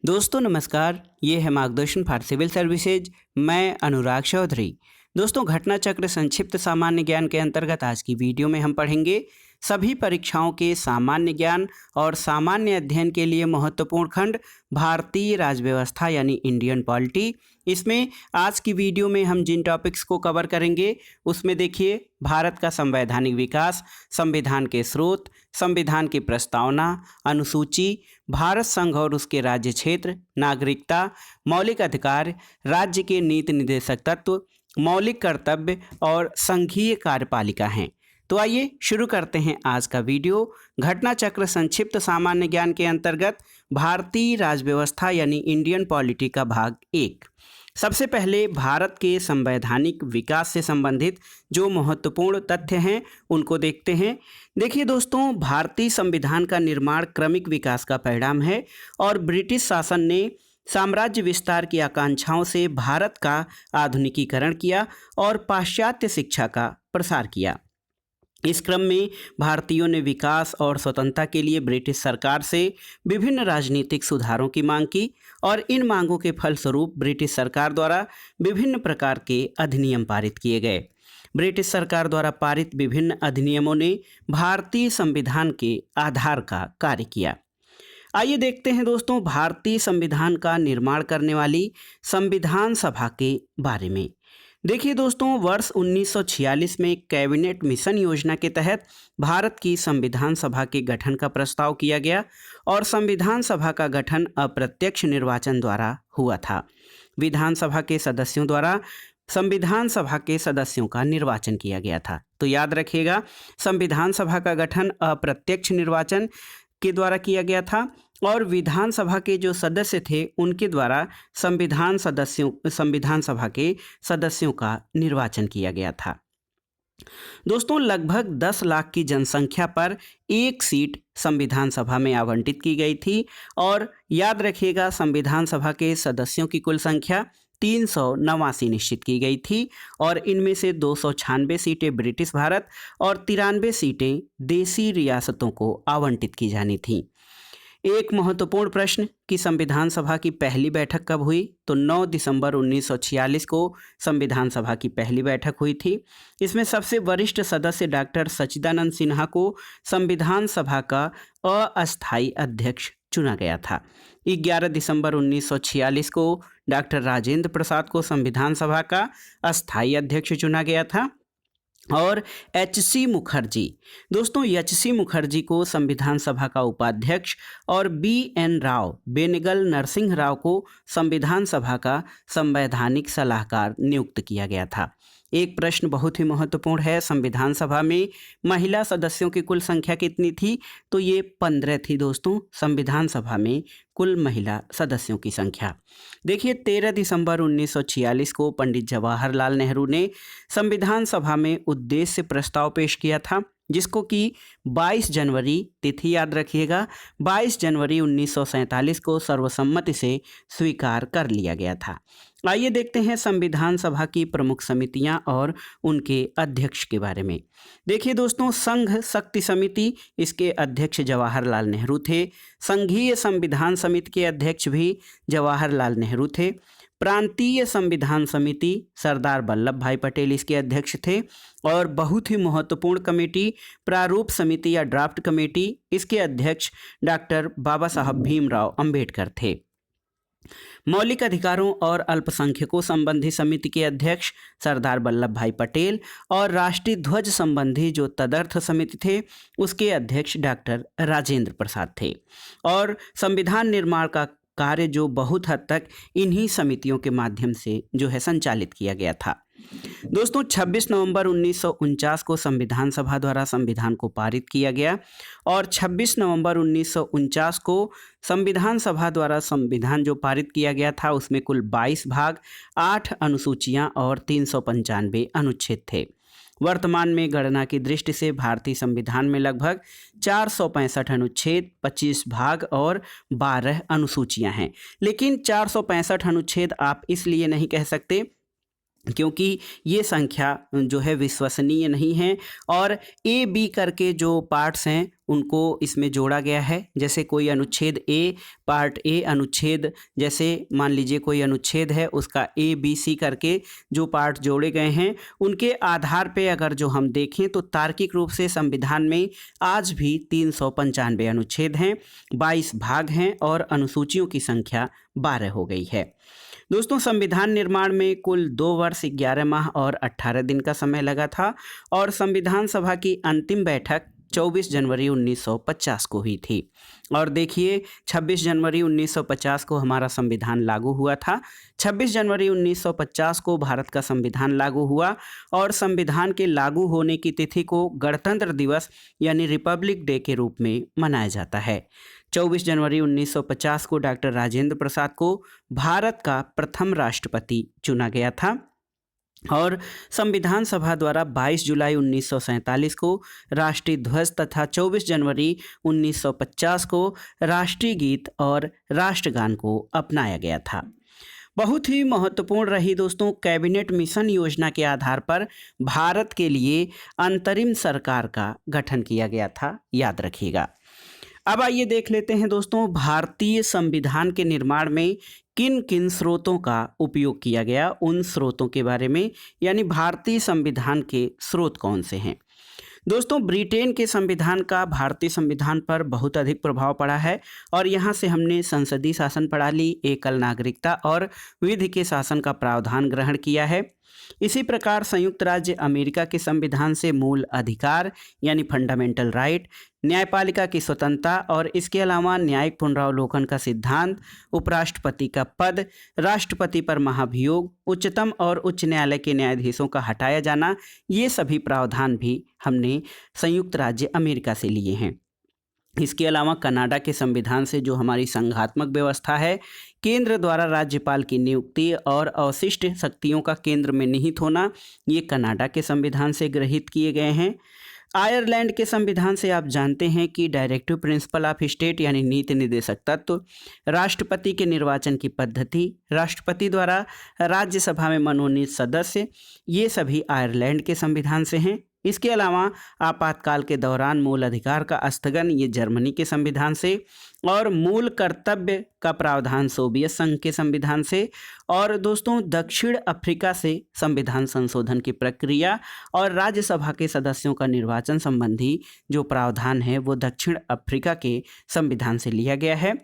दोस्तों नमस्कार, ये है मार्गदर्शन फॉर सिविल सर्विसेज। मैं अनुराग चौधरी। दोस्तों, घटना चक्र संक्षिप्त सामान्य ज्ञान के अंतर्गत आज की वीडियो में हम पढ़ेंगे सभी परीक्षाओं के सामान्य ज्ञान और सामान्य अध्ययन के लिए महत्वपूर्ण खंड भारतीय राजव्यवस्था यानी इंडियन पॉलिटी। इसमें आज की वीडियो में हम जिन टॉपिक्स को कवर करेंगे उसमें देखिए, भारत का संवैधानिक विकास, संविधान के स्रोत, संविधान की प्रस्तावना, अनुसूची, भारत संघ और उसके राज्य क्षेत्र, नागरिकता, मौलिक अधिकार, राज्य के नीति निर्देशक तत्व, मौलिक कर्तव्य और संघीय कार्यपालिका हैं। तो आइए शुरू करते हैं आज का वीडियो। घटना चक्र संक्षिप्त सामान्य ज्ञान के अंतर्गत भारतीय राजव्यवस्था यानी इंडियन पॉलिटी का भाग 1। सबसे पहले भारत के संवैधानिक विकास से संबंधित जो महत्वपूर्ण तथ्य हैं उनको देखते हैं। देखिए दोस्तों, भारतीय संविधान का निर्माण क्रमिक विकास का परिणाम है और ब्रिटिश शासन ने साम्राज्य विस्तार की आकांक्षाओं से भारत का आधुनिकीकरण किया और पाश्चात्य शिक्षा का प्रसार किया। इस क्रम में भारतीयों ने विकास और स्वतंत्रता के लिए ब्रिटिश सरकार से विभिन्न राजनीतिक सुधारों की मांग की और इन मांगों के फलस्वरूप ब्रिटिश सरकार द्वारा विभिन्न प्रकार के अधिनियम पारित किए गए। ब्रिटिश सरकार द्वारा पारित विभिन्न अधिनियमों ने भारतीय संविधान के आधार का कार्य किया। आइए देखते हैं दोस्तों, भारतीय संविधान का निर्माण करने वाली संविधान सभा के बारे में। देखिए दोस्तों, वर्ष 1946 में कैबिनेट मिशन योजना के तहत भारत की संविधान सभा के गठन का प्रस्ताव किया गया और संविधान सभा का गठन अप्रत्यक्ष निर्वाचन द्वारा हुआ था। विधानसभा के सदस्यों द्वारा संविधान सभा के सदस्यों का निर्वाचन किया गया था। तो याद रखिएगा, संविधान सभा का गठन अप्रत्यक्ष निर्वाचन के द्वारा किया गया था और विधानसभा के जो सदस्य थे उनके द्वारा संविधान सभा के सदस्यों का निर्वाचन किया गया था। दोस्तों, लगभग 10 लाख की जनसंख्या पर एक सीट संविधान सभा में आवंटित की गई थी और याद रखिएगा, संविधान सभा के सदस्यों की कुल संख्या 389 निश्चित की गई थी और इनमें से 296 सीटें ब्रिटिश भारत और 93 सीटें देसी रियासतों को आवंटित की जानी थीं। एक महत्वपूर्ण प्रश्न कि संविधान सभा की पहली बैठक कब हुई, तो 9 दिसंबर 1946 को संविधान सभा की पहली बैठक हुई थी। इसमें सबसे वरिष्ठ सदस्य डॉक्टर सच्चिदानंद सिन्हा को संविधान सभा का अस्थायी अध्यक्ष चुना गया था। 11 दिसंबर 1946 को डॉक्टर राजेंद्र प्रसाद को संविधान सभा का अस्थायी अध्यक्ष चुना गया था और एच.सी. मुखर्जी, दोस्तों एच.सी. मुखर्जी को संविधान सभा का उपाध्यक्ष और बी.एन. राव, बेनेगल नरसिंह राव को संविधान सभा का संवैधानिक सलाहकार नियुक्त किया गया था। एक प्रश्न बहुत ही महत्वपूर्ण है, संविधान सभा में महिला सदस्यों की कुल संख्या कितनी थी, तो ये 15 थी दोस्तों। संविधान सभा में कुल महिला सदस्यों की संख्या देखिए, 13 दिसंबर 1946 को पंडित जवाहरलाल नेहरू ने संविधान सभा में उद्देश्य प्रस्ताव पेश किया था, जिसको कि 22 जनवरी, तिथि याद रखिएगा, 22 जनवरी 1947 को सर्वसम्मति से स्वीकार कर लिया गया था। आइए देखते हैं संविधान सभा की प्रमुख समितियां और उनके अध्यक्ष के बारे में। देखिए दोस्तों, संघ शक्ति समिति, इसके अध्यक्ष जवाहरलाल नेहरू थे। संघीय संविधान समिति के अध्यक्ष भी जवाहरलाल नेहरू थे। प्रांतीय संविधान समिति, सरदार वल्लभ भाई पटेल इसके अध्यक्ष थे। और बहुत ही महत्वपूर्ण कमेटी, प्रारूप समिति या ड्राफ्ट कमेटी, इसके अध्यक्ष डॉक्टर बाबा साहब भीमराव अंबेडकर थे। मौलिक अधिकारों और अल्पसंख्यकों संबंधी समिति के अध्यक्ष सरदार वल्लभ भाई पटेल और राष्ट्रीय ध्वज संबंधी जो तदर्थ समिति थे उसके अध्यक्ष डॉक्टर राजेंद्र प्रसाद थे। और संविधान निर्माण का कार्य जो बहुत हद तक इन्हीं समितियों के माध्यम से जो है संचालित किया गया था। दोस्तों, 26 नवंबर 1949 को संविधान सभा द्वारा संविधान को पारित किया गया और 26 नवंबर 1949 को संविधान सभा द्वारा संविधान जो पारित किया गया था उसमें कुल 22 भाग, 8 अनुसूचियां और 395 अनुच्छेद थे। वर्तमान में गणना की दृष्टि से भारतीय संविधान में लगभग 465 अनुच्छेद, 25 भाग और 12 अनुसूचियां हैं। लेकिन 465 अनुच्छेद आप इसलिए नहीं कह सकते क्योंकि ये संख्या जो है विश्वसनीय नहीं है और ए बी करके जो पार्ट्स हैं उनको इसमें जोड़ा गया है। जैसे कोई अनुच्छेद ए पार्ट ए अनुच्छेद, जैसे मान लीजिए कोई अनुच्छेद है उसका ए बी सी करके जो पार्ट जोड़े गए हैं उनके आधार पे अगर जो हम देखें तो तार्किक रूप से संविधान में आज भी 395 अनुच्छेद हैं, 22 भाग हैं और अनुसूचियों की संख्या 12 हो गई है। दोस्तों संविधान निर्माण में कुल 2 वर्ष 11 माह और 18 दिन का समय लगा था और संविधान सभा की अंतिम बैठक 24 जनवरी 1950 को हुई थी। और देखिए 26 जनवरी 1950 को हमारा संविधान लागू हुआ था। 26 जनवरी 1950 को भारत का संविधान लागू हुआ और संविधान के लागू होने की तिथि को गणतंत्र दिवस यानी रिपब्लिक डे के रूप में मनाया जाता है। 24 जनवरी 1950 को डॉक्टर राजेंद्र प्रसाद को भारत का प्रथम राष्ट्रपति चुना गया था और संविधान सभा द्वारा 22 जुलाई 1947 को राष्ट्रीय ध्वज तथा 24 जनवरी 1950 को राष्ट्रीय गीत और राष्ट्रगान को अपनाया गया था। बहुत ही महत्वपूर्ण रही दोस्तों, कैबिनेट मिशन योजना के आधार पर भारत के लिए अंतरिम सरकार का गठन किया गया था, याद रखिएगा। अब आइए देख लेते हैं दोस्तों भारतीय संविधान के निर्माण में किन किन स्रोतों का उपयोग किया गया, उन स्रोतों के बारे में, यानी भारतीय संविधान के स्रोत कौन से हैं। दोस्तों ब्रिटेन के संविधान का भारतीय संविधान पर बहुत अधिक प्रभाव पड़ा है और यहाँ से हमने संसदीय शासन प्रणाली, एकल नागरिकता और विधि के शासन का प्रावधान ग्रहण किया है। इसी प्रकार संयुक्त राज्य अमेरिका के संविधान से मूल अधिकार यानी फंडामेंटल राइट, न्यायपालिका की स्वतंत्रता और इसके अलावा न्यायिक पुनरावलोकन का सिद्धांत, उपराष्ट्रपति का पद, राष्ट्रपति पर महाभियोग, उच्चतम और उच्च न्यायालय के न्यायाधीशों का हटाया जाना, ये सभी प्रावधान भी हमने संयुक्त राज्य अमेरिका से लिए हैं। इसके अलावा कनाडा के संविधान से जो हमारी संघात्मक व्यवस्था है, केंद्र द्वारा राज्यपाल की नियुक्ति और अवशिष्ट शक्तियों का केंद्र में निहित होना, ये कनाडा के संविधान से गृहीत किए गए हैं। आयरलैंड के संविधान से आप जानते हैं कि डायरेक्टिव प्रिंसिपल ऑफ स्टेट यानी नीति निर्देशक तत्व, राष्ट्रपति के निर्वाचन की पद्धति, राष्ट्रपति द्वारा राज्यसभा में मनोनीत सदस्य, ये सभी आयरलैंड के संविधान से हैं। इसके अलावा आपातकाल के दौरान मूल अधिकार का स्थगन, ये जर्मनी के संविधान से, और मूल कर्तव्य का प्रावधान सोवियत संघ के संविधान से। और दोस्तों दक्षिण अफ्रीका से संविधान संशोधन की प्रक्रिया और राज्यसभा के सदस्यों का निर्वाचन संबंधी जो प्रावधान है वो दक्षिण अफ्रीका के संविधान से लिया गया है।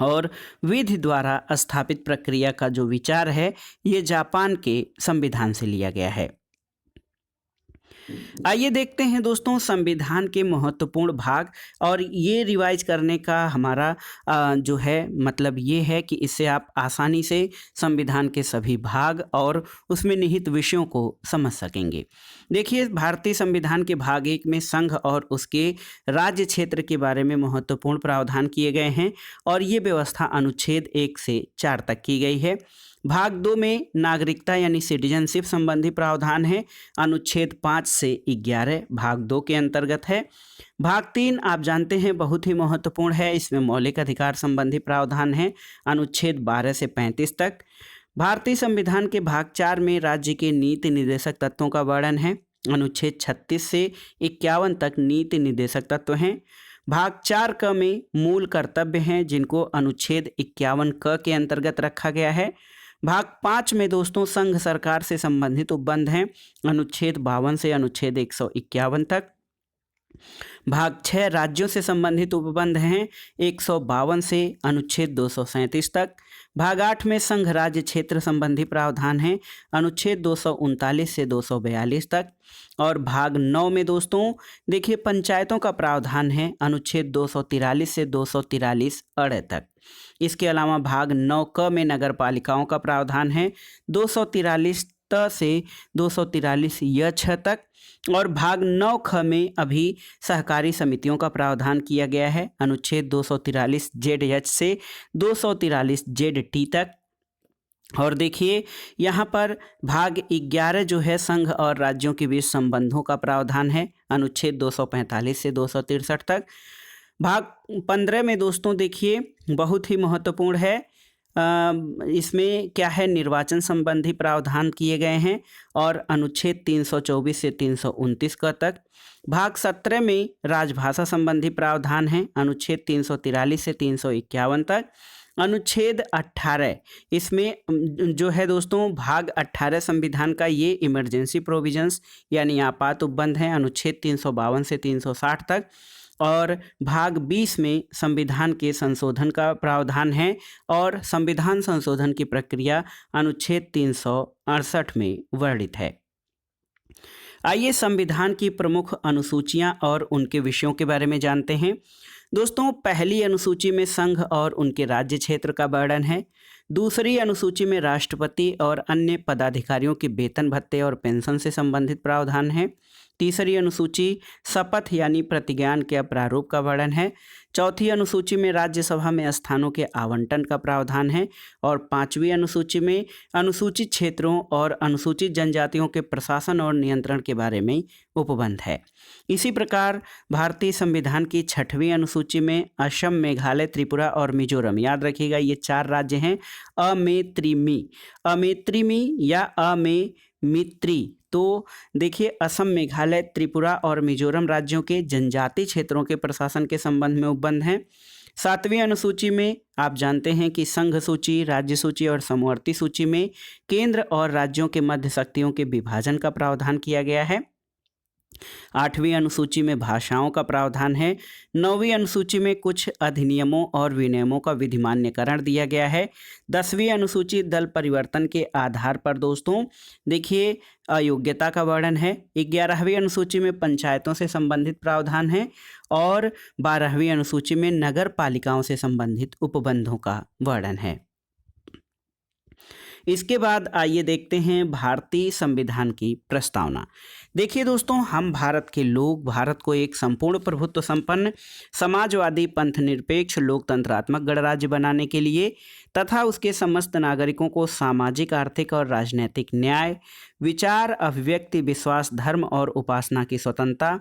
और विधि द्वारा स्थापित प्रक्रिया का जो विचार है ये जापान के संविधान से लिया गया है। आइए देखते हैं दोस्तों संविधान के महत्वपूर्ण भाग, और ये रिवाइज करने का हमारा जो है मतलब ये है कि इससे आप आसानी से संविधान के सभी भाग और उसमें निहित विषयों को समझ सकेंगे। देखिए भारतीय संविधान के भाग 1 में संघ और उसके राज्य क्षेत्र के बारे में महत्वपूर्ण प्रावधान किए गए हैं और ये व्यवस्था अनुच्छेद 1 से 4 तक की गई है। भाग 2 में नागरिकता यानी सिटीजनशिप संबंधी प्रावधान है, अनुच्छेद 5 से 11 भाग 2 के अंतर्गत है। भाग 3 आप जानते हैं बहुत ही महत्वपूर्ण है, इसमें मौलिक अधिकार संबंधी प्रावधान है, अनुच्छेद 12 से 35 तक। भारतीय संविधान के भाग 4 में राज्य के नीति निर्देशक तत्वों का वर्णन है, अनुच्छेद 36 से 51 तक नीति निर्देशक तत्व हैं। भाग 4 क में मूल कर्तव्य हैं जिनको अनुच्छेद 51 क के अंतर्गत रखा गया है। भाग 5 में दोस्तों संघ सरकार से संबंधित उपबंध हैं, अनुच्छेद 52 से अनुच्छेद 151 तक। भाग 6 राज्यों से संबंधित उपबंध हैं, 152 से अनुच्छेद 237 तक। भाग 8 में संघ राज्य क्षेत्र संबंधी प्रावधान हैं, अनुच्छेद 239 से 242 तक। और भाग 9 में दोस्तों देखिए पंचायतों का प्रावधान है, अनुच्छेद 243 से 243 अड़ तक। इसके अलावा भाग 9 क में नगर पालिकाओं का प्रावधान है, 243 त से 243 य छ तक। और भाग 9 ख में अभी सहकारी समितियों का प्रावधान किया गया है, अनुच्छेद 243 जेड एच से 243 जेड टी तक। और देखिए यहाँ पर भाग 11 जो है संघ और राज्यों के बीच संबंधों का प्रावधान है, अनुच्छेद 245 से 263 तक। भाग 15 में दोस्तों देखिए बहुत ही महत्वपूर्ण है, इसमें क्या है, निर्वाचन संबंधी प्रावधान किए गए हैं और अनुच्छेद 324 से 329 का तक। भाग 17 में राजभाषा संबंधी प्रावधान हैं, अनुच्छेद 343 से 351 तक। अनुच्छेद 18 इसमें जो है दोस्तों, भाग 18 संविधान का ये इमरजेंसी प्रोविजंस यानी आपात उपबंध है, अनुच्छेद 352 से 360 तक। और भाग 20 में संविधान के संशोधन का प्रावधान है और संविधान संशोधन की प्रक्रिया अनुच्छेद 368 में वर्णित है। आइए संविधान की प्रमुख अनुसूचियां और उनके विषयों के बारे में जानते हैं। दोस्तों, पहली अनुसूची में संघ और उनके राज्य क्षेत्र का वर्णन है। दूसरी अनुसूची में राष्ट्रपति और अन्य पदाधिकारियों के वेतन भत्ते और पेंशन से संबंधित प्रावधान है। तीसरी अनुसूची शपथ यानी प्रतिज्ञान के प्रारूप का वर्णन है। चौथी अनुसूची में राज्यसभा में स्थानों के आवंटन का प्रावधान है और पांचवी अनुसूची में अनुसूचित क्षेत्रों और अनुसूचित जनजातियों के प्रशासन और नियंत्रण के बारे में उपबंध है। इसी प्रकार भारतीय संविधान की छठवीं अनुसूची में असम, मेघालय, त्रिपुरा और मिजोरम, याद रखिएगा ये 4 राज्य हैं, अमेत्रिमी या अमेमित्री। तो देखिए, असम, मेघालय, त्रिपुरा और मिजोरम राज्यों के जनजातीय क्षेत्रों के प्रशासन के संबंध में उपबंध हैं। 7वीं अनुसूची में आप जानते हैं कि संघ सूची, राज्य सूची और समवर्ती सूची में केंद्र और राज्यों के मध्य शक्तियों के विभाजन का प्रावधान किया गया है। 8वीं अनुसूची में भाषाओं का प्रावधान है। 9वीं अनुसूची में कुछ अधिनियमों और विनियमों का विधिमान्यकरण दिया गया है। 10वीं अनुसूची दल परिवर्तन के आधार पर दोस्तों देखिए अयोग्यता का वर्णन है। 11वीं अनुसूची में पंचायतों से संबंधित प्रावधान है और 12वीं अनुसूची में नगर पालिकाओं से संबंधित उपबंधों का वर्णन है। इसके बाद आइए देखते हैं भारतीय संविधान की प्रस्तावना। देखिए दोस्तों, हम भारत के लोग भारत को एक संपूर्ण प्रभुत्व संपन्न समाजवादी पंथ निरपेक्ष लोकतंत्रात्मक गणराज्य बनाने के लिए तथा उसके समस्त नागरिकों को सामाजिक, आर्थिक और राजनीतिक न्याय, विचार, अभिव्यक्ति, विश्वास, धर्म और उपासना की स्वतंत्रता,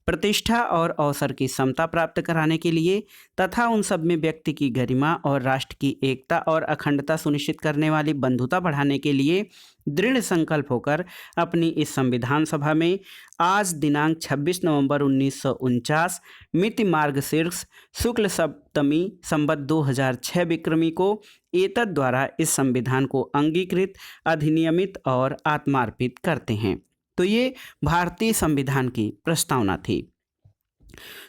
प्रतिष्ठा और अवसर की समता प्राप्त कराने के लिए तथा उन सब में व्यक्ति की गरिमा और राष्ट्र की एकता और अखंडता सुनिश्चित करने वाली बंधुता बढ़ाने के लिए दृढ़ संकल्प होकर अपनी इस संविधान सभा में आज दिनांक 26 नवंबर 1949 मिति मार्गशीर्ष शुक्ल सप्तमी संवत 2006 विक्रमी को एतद द्वारा इस संविधान को अंगीकृत, अधिनियमित और आत्मार्पित करते हैं। तो ये भारतीय संविधान की प्रस्तावना थी।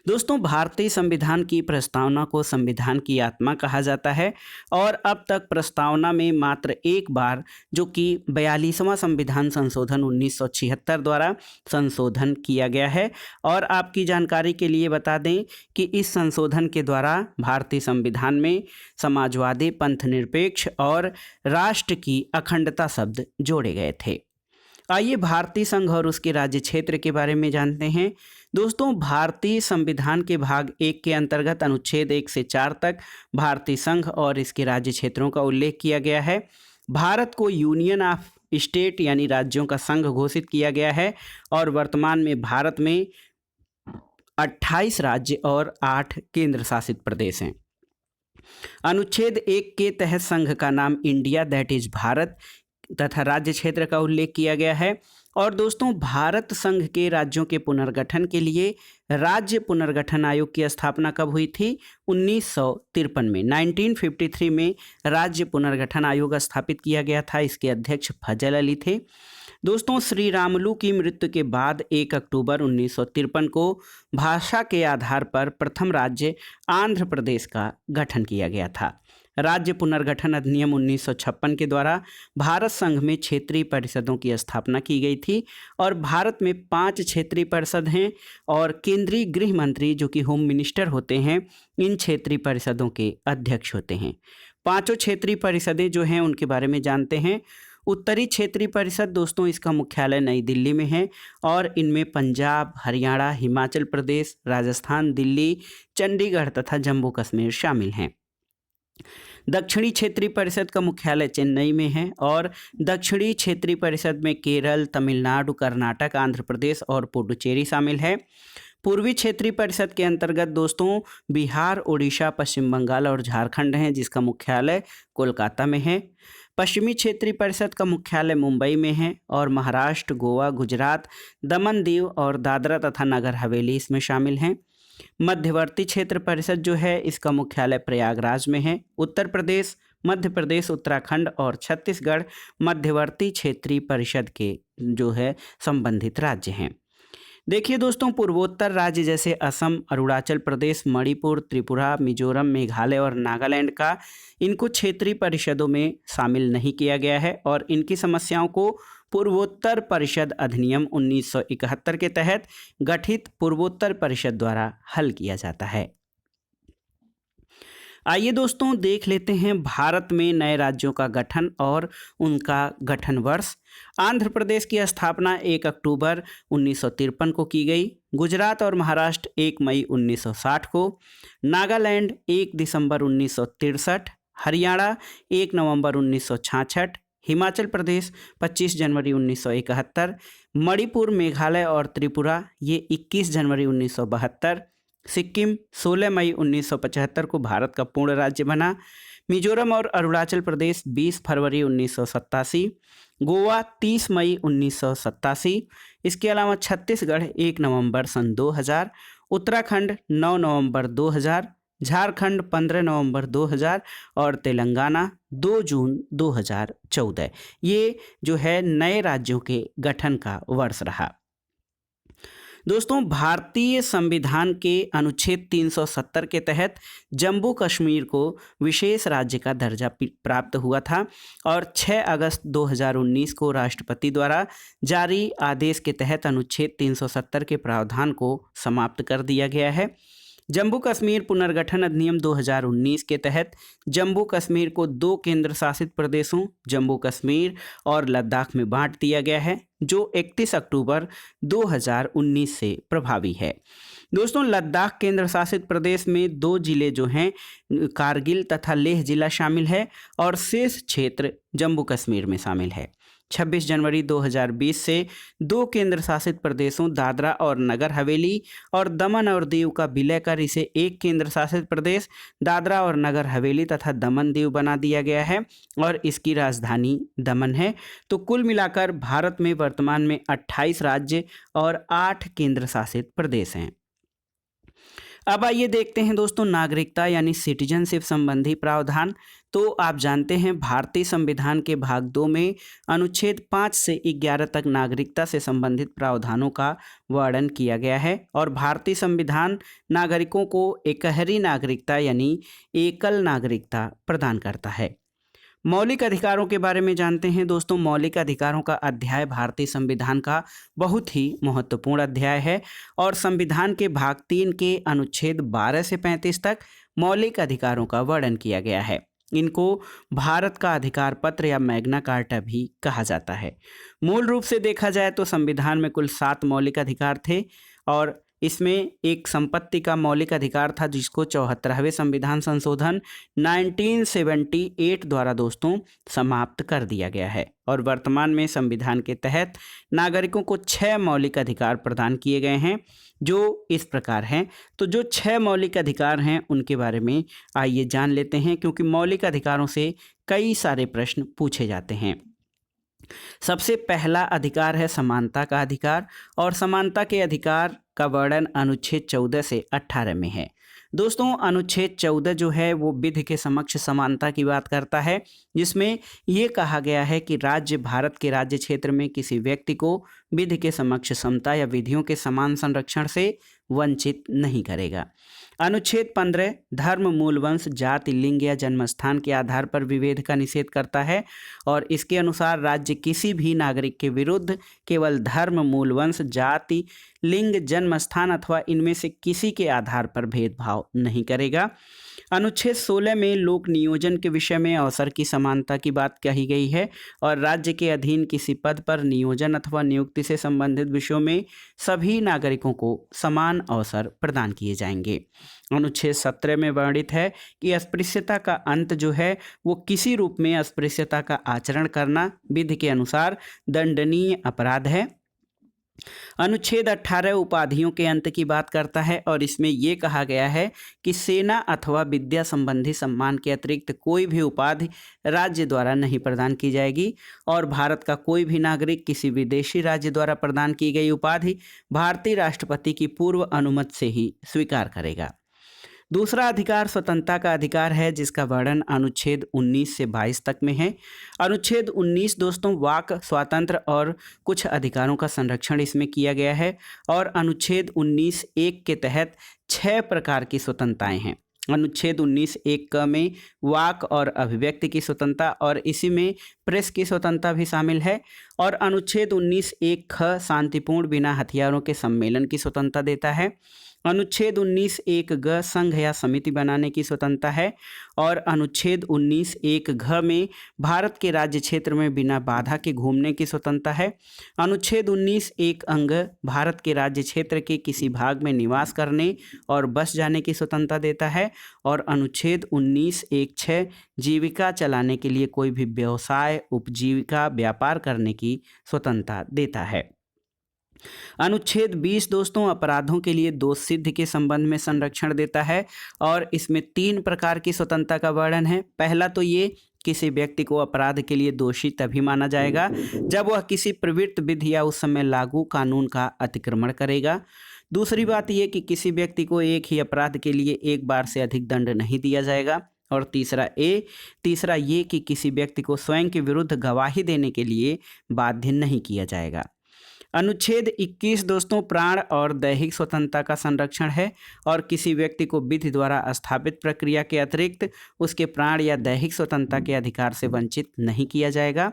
दोस्तों, भारतीय संविधान की प्रस्तावना को संविधान की आत्मा कहा जाता है और अब तक प्रस्तावना में मात्र एक बार, जो कि 42वां संविधान संशोधन 1976 द्वारा संशोधन किया गया है। और आपकी जानकारी के लिए बता दें कि इस संशोधन के द्वारा भारतीय संविधान में समाजवादी, पंथ निरपेक्ष और राष्ट्र की अखंडता शब्द जोड़े गए थे। आइए भारतीय संघ और उसके राज्य क्षेत्र के बारे में जानते हैं। दोस्तों, भारतीय संविधान के भाग 1 के अंतर्गत अनुच्छेद 1 से 4 तक भारतीय संघ और इसके राज्य क्षेत्रों का उल्लेख किया गया है। भारत को यूनियन ऑफ स्टेट यानी राज्यों का संघ घोषित किया गया है और वर्तमान में भारत में 28 राज्य और 8 केंद्र शासित प्रदेश हैं। अनुच्छेद 1 के तहत संघ का नाम इंडिया दैट इज भारत तथा राज्य क्षेत्र का उल्लेख किया गया है। और दोस्तों, भारत संघ के राज्यों के पुनर्गठन के लिए राज्य पुनर्गठन आयोग की स्थापना कब हुई थी? 1953 में। 1953 में राज्य पुनर्गठन आयोग स्थापित किया गया था। इसके अध्यक्ष फजल अली थे। दोस्तों, श्री रामुलु की मृत्यु के बाद 1 अक्टूबर 1953 को भाषा के आधार पर प्रथम राज्य आंध्र प्रदेश का गठन किया गया था। राज्य पुनर्गठन अधिनियम 1956 के द्वारा भारत संघ में क्षेत्रीय परिषदों की स्थापना की गई थी और भारत में 5 क्षेत्रीय परिषद हैं और केंद्रीय गृह मंत्री, जो कि होम मिनिस्टर होते हैं, इन क्षेत्रीय परिषदों के अध्यक्ष होते हैं। 5 क्षेत्रीय परिषदें जो हैं उनके बारे में जानते हैं। उत्तरी क्षेत्रीय परिषद दोस्तों, इसका मुख्यालय नई दिल्ली में है और इनमें पंजाब, हरियाणा, हिमाचल प्रदेश, राजस्थान, दिल्ली, चंडीगढ़ तथा जम्मू कश्मीर शामिल हैं। दक्षिणी क्षेत्रीय परिषद का मुख्यालय चेन्नई में है और दक्षिणी क्षेत्रीय परिषद में केरल, तमिलनाडु, कर्नाटक, आंध्र प्रदेश और पुडुचेरी शामिल है। पूर्वी क्षेत्रीय परिषद के अंतर्गत दोस्तों बिहार, उड़ीसा, पश्चिम बंगाल और झारखंड हैं, जिसका मुख्यालय कोलकाता में है। पश्चिमी क्षेत्रीय परिषद का मुख्यालय मुंबई में है और महाराष्ट्र, गोवा, गुजरात, दमन दीव और दादरा तथा नगर हवेली इसमें शामिल हैं। मध्यवर्ती क्षेत्र परिषद जो है इसका मुख्यालय प्रयागराज में है। उत्तर प्रदेश, मध्य प्रदेश, उत्तराखंड और छत्तीसगढ़ मध्यवर्ती क्षेत्रीय परिषद के जो है संबंधित राज्य हैं। देखिए दोस्तों, पूर्वोत्तर राज्य जैसे असम, अरुणाचल प्रदेश, मणिपुर, त्रिपुरा, मिजोरम, मेघालय और नागालैंड का इनको क्षेत्रीय परिषदों में शामिल नहीं किया गया है और इनकी समस्याओं को पूर्वोत्तर परिषद अधिनियम 1971 के तहत गठित पूर्वोत्तर परिषद द्वारा हल किया जाता है। आइए दोस्तों देख लेते हैं भारत में नए राज्यों का गठन और उनका गठन वर्ष। आंध्र प्रदेश की स्थापना 1 अक्टूबर 1953 को की गई। गुजरात और महाराष्ट्र 1 मई 1960 को। नागालैंड 1 दिसंबर 1963। हरियाणा 1 नवंबर 1966। हिमाचल प्रदेश 25 जनवरी 1971। मणिपुर, मेघालय और त्रिपुरा ये 21 जनवरी 1972। सिक्किम 16 मई 1975 को भारत का पूर्ण राज्य बना। मिजोरम और अरुणाचल प्रदेश 20 फरवरी 1987। गोवा 30 मई 1987। इसके अलावा छत्तीसगढ़ 1 नवंबर सन 2000। उत्तराखंड 9 नवंबर 2000। झारखंड 15 नवंबर 2000 और तेलंगाना 2 जून 2014। ये जो है नए राज्यों के गठन का वर्ष रहा। दोस्तों, भारतीय संविधान के अनुच्छेद 370 के तहत जम्मू कश्मीर को विशेष राज्य का दर्जा प्राप्त हुआ था और 6 अगस्त 2019 को राष्ट्रपति द्वारा जारी आदेश के तहत अनुच्छेद 370 के प्रावधान को समाप्त कर दिया गया है। जम्मू कश्मीर पुनर्गठन अधिनियम 2019 के तहत जम्मू कश्मीर को 2 केंद्र शासित प्रदेशों जम्मू कश्मीर और लद्दाख में बांट दिया गया है, जो 31 अक्टूबर 2019 से प्रभावी है। दोस्तों, लद्दाख केंद्र शासित प्रदेश में 2 जिले जो हैं कारगिल तथा लेह जिला शामिल है और शेष क्षेत्र जम्मू कश्मीर में शामिल है। 26 जनवरी 2020 से 2 केंद्र शासित प्रदेशों दादरा और नगर हवेली और दमन और दीव का विलय कर इसे 1 केंद्र शासित प्रदेश दादरा और नगर हवेली तथा दमन दीव बना दिया गया है और इसकी राजधानी दमन है। तो कुल मिलाकर भारत में वर्तमान में 28 राज्य और 8 केंद्र शासित प्रदेश हैं। अब आइए देखते हैं दोस्तों नागरिकता यानी सिटीजनशिप संबंधी प्रावधान। तो आप जानते हैं भारतीय संविधान के भाग 2 में अनुच्छेद 5 से 11 तक नागरिकता से संबंधित प्रावधानों का वर्णन किया गया है और भारतीय संविधान नागरिकों को एकहरी नागरिकता यानी एकल नागरिकता प्रदान करता है। मौलिक अधिकारों के बारे में जानते हैं दोस्तों। मौलिक अधिकारों का अध्याय भारतीय संविधान का बहुत ही महत्वपूर्ण अध्याय है और संविधान के भाग 3 के अनुच्छेद 12 से 35 तक मौलिक अधिकारों का वर्णन किया गया है। इनको भारत का अधिकार पत्र या मैग्ना कार्टा भी कहा जाता है। मूल रूप से देखा जाए तो संविधान में कुल 7 मौलिक अधिकार थे और इसमें एक संपत्ति का मौलिक अधिकार था जिसको 74वें संविधान संशोधन 1978 द्वारा दोस्तों समाप्त कर दिया गया है और वर्तमान में संविधान के तहत नागरिकों को 6 मौलिक अधिकार प्रदान किए गए हैं जो इस प्रकार हैं। तो जो 6 मौलिक अधिकार हैं उनके बारे में आइए जान लेते हैं, क्योंकि मौलिक अधिकारों से कई सारे प्रश्न पूछे जाते हैं। सबसे पहला अधिकार है समानता का अधिकार और समानता के अधिकार का वर्णन अनुच्छेद 14 से 18 में है। दोस्तों, अनुच्छेद 14 जो है वो विधि के समक्ष समानता की बात करता है, जिसमें ये कहा गया है कि राज्य भारत के राज्य क्षेत्र में किसी व्यक्ति को विधि के समक्ष समता या विधियों के समान संरक्षण से वंचित नहीं करेगा। अनुच्छेद 15 धर्म, मूल वंश, जाति, लिंग या जन्मस्थान के आधार पर विभेद का निषेध करता है और इसके अनुसार राज्य किसी भी नागरिक के विरुद्ध केवल धर्म, मूल वंश, जाति, लिंग, जन्मस्थान अथवा इनमें से किसी के आधार पर भेदभाव नहीं करेगा। अनुच्छेद 16 में लोक नियोजन के विषय में अवसर की समानता की बात कही गई है और राज्य के अधीन किसी पद पर नियोजन अथवा नियुक्ति से संबंधित विषयों में सभी नागरिकों को समान अवसर प्रदान किए जाएंगे। अनुच्छेद 17 में वर्णित है कि अस्पृश्यता का अंत जो है वो किसी रूप में अस्पृश्यता का आचरण करना विधि के अनुसार दंडनीय अपराध है अनुच्छेद 18 उपाधियों के अंत की बात करता है और इसमें ये कहा गया है कि सेना अथवा विद्या संबंधी सम्मान के अतिरिक्त कोई भी उपाधि राज्य द्वारा नहीं प्रदान की जाएगी और भारत का कोई भी नागरिक किसी विदेशी राज्य द्वारा प्रदान की गई उपाधि भारतीय राष्ट्रपति की पूर्व अनुमति से ही स्वीकार करेगा। दूसरा अधिकार स्वतंत्रता का अधिकार है, जिसका वर्णन अनुच्छेद 19 से 22 तक में है। अनुच्छेद 19 दोस्तों वाक स्वातंत्र्य और कुछ अधिकारों का संरक्षण इसमें किया गया है और अनुच्छेद 19(1) के तहत 6 प्रकार की स्वतंत्रताएं हैं। अनुच्छेद 19(1) क में वाक और अभिव्यक्ति की स्वतंत्रता और इसी में प्रेस की स्वतंत्रता भी शामिल है और अनुच्छेद 19(1) ख शांतिपूर्ण बिना हथियारों के सम्मेलन की स्वतंत्रता देता है। अनुच्छेद 19(1) ग संघ या समिति बनाने की स्वतंत्रता है और अनुच्छेद 19(1) घ में भारत के राज्य क्षेत्र में बिना बाधा के घूमने की स्वतंत्रता है। अनुच्छेद 19(1) अंग भारत के राज्य क्षेत्र के किसी भाग में निवास करने और बस जाने की स्वतंत्रता देता है और अनुच्छेद 19(1)(6) जीविका चलाने के लिए कोई भी व्यवसाय उपजीविका व्यापार करने की स्वतंत्रता देता है। अनुच्छेद 20 दोस्तों अपराधों के लिए दोष सिद्ध के संबंध में संरक्षण देता है और इसमें 3 प्रकार की स्वतंत्रता का वर्णन है। पहला तो ये किसी व्यक्ति को अपराध के लिए दोषी तभी माना जाएगा जब वह किसी प्रवृत्त विधि या उस समय लागू कानून का अतिक्रमण करेगा। दूसरी बात यह कि किसी व्यक्ति को एक ही अपराध के लिए एक बार से अधिक दंड नहीं दिया जाएगा और तीसरा ये कि किसी व्यक्ति को स्वयं के विरुद्ध गवाही देने के लिए बाध्य नहीं किया जाएगा। अनुच्छेद 21 दोस्तों प्राण और दैहिक स्वतंत्रता का संरक्षण है और किसी व्यक्ति को विधि द्वारा स्थापित प्रक्रिया के अतिरिक्त उसके प्राण या दैहिक स्वतंत्रता के अधिकार से वंचित नहीं किया जाएगा।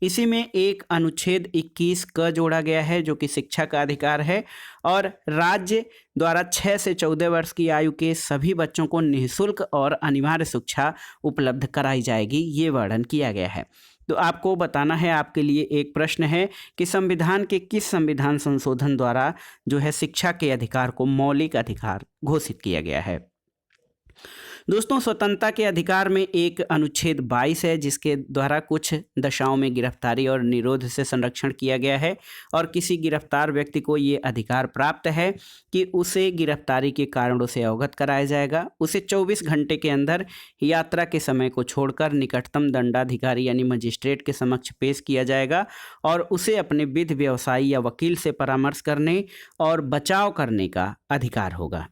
इसी में एक अनुच्छेद 21 क जोड़ा गया है जो कि शिक्षा का अधिकार है और राज्य द्वारा 6 से 14 वर्ष की आयु के सभी बच्चों को निःशुल्क और अनिवार्य शिक्षा उपलब्ध कराई जाएगी, ये वर्णन किया गया है। तो आपको बताना है, आपके लिए एक प्रश्न है कि संविधान के किस संविधान संशोधन द्वारा जो है शिक्षा के अधिकार को मौलिक अधिकार घोषित किया गया है। दोस्तों स्वतंत्रता के अधिकार में एक अनुच्छेद 22 है जिसके द्वारा कुछ दशाओं में गिरफ्तारी और निरोध से संरक्षण किया गया है और किसी गिरफ्तार व्यक्ति को ये अधिकार प्राप्त है कि उसे गिरफ्तारी के कारणों से अवगत कराया जाएगा, उसे 24 घंटे के अंदर यात्रा के समय को छोड़कर निकटतम दंडाधिकारी यानी मजिस्ट्रेट के समक्ष पेश किया जाएगा और उसे अपने विधि व्यवसायी या वकील से परामर्श करने और बचाव करने का अधिकार होगा।